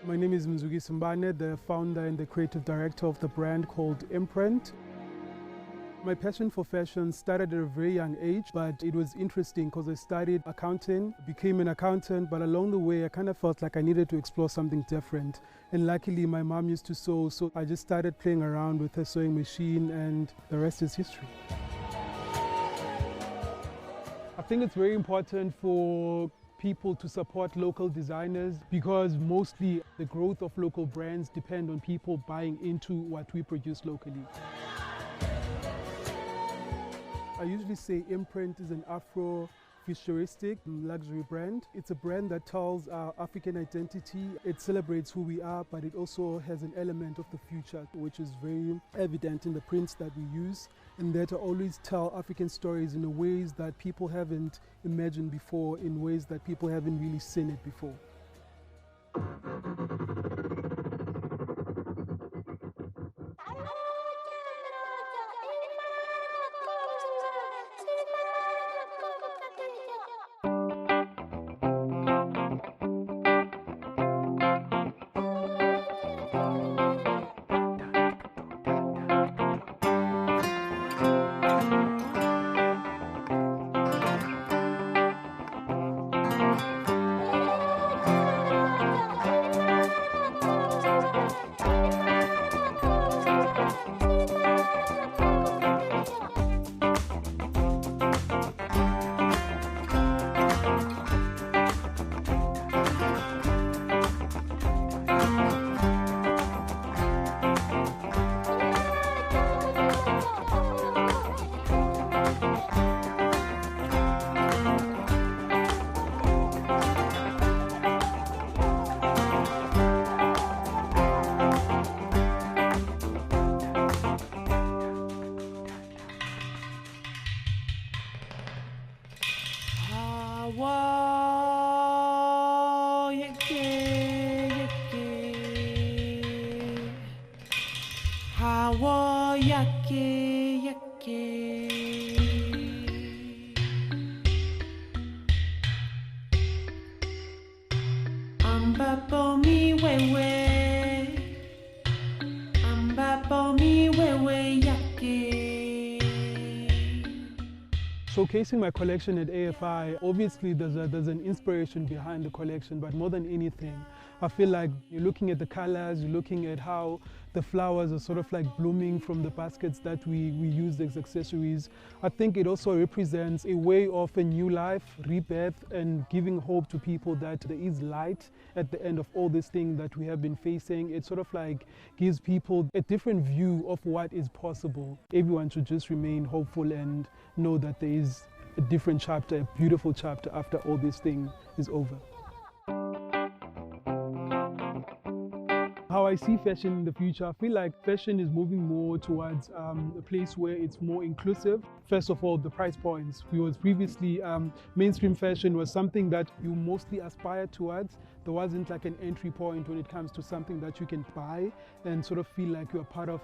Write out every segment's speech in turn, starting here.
My name is Mzukisi Mbane, the founder and the creative director of the brand called Imprint. My passion for fashion started at a very young age, but it was interesting because I studied accounting, became an accountant, but along the way I kind of felt like I needed to explore something different. And luckily my mom used to sew, so I just started playing around with her sewing machine and the rest is history. I think it's very important for people to support local designers because mostly the growth of local brands depend on people buying into what we produce locally. I usually say Imprint is an Afro-futuristic luxury brand. It's a brand that tells our African identity. It celebrates who we are, but it also has an element of the future, which is very evident in the prints that we use, and that always tell African stories in ways that people haven't imagined before, in ways that people haven't really seen it before. Showcasing my collection at AFI, obviously there's an inspiration behind the collection, but more than anything, I feel like you're looking at the colors, you're looking at how the flowers are sort of like blooming from the baskets that we use as accessories. I think it also represents a way of a new life, rebirth, and giving hope to people that there is light at the end of all this thing that we have been facing. It sort of like gives people a different view of what is possible. Everyone should just remain hopeful and know that there is a different chapter, a beautiful chapter after all this thing is over. How I see fashion in the future, I feel like fashion is moving more towards a place where it's more inclusive. First of all, the price points. Because previously, mainstream fashion was something that you mostly aspired towards. There wasn't like an entry point when it comes to something that you can buy and sort of feel like you're part of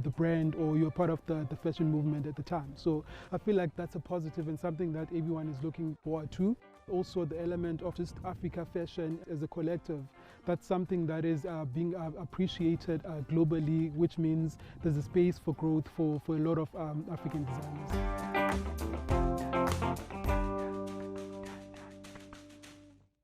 the brand or you're part of the fashion movement at the time. So I feel like that's a positive and something that everyone is looking forward to. Also the element of just Africa fashion as a collective, that's something that is being appreciated globally, which means there's a space for growth for a lot of African designers.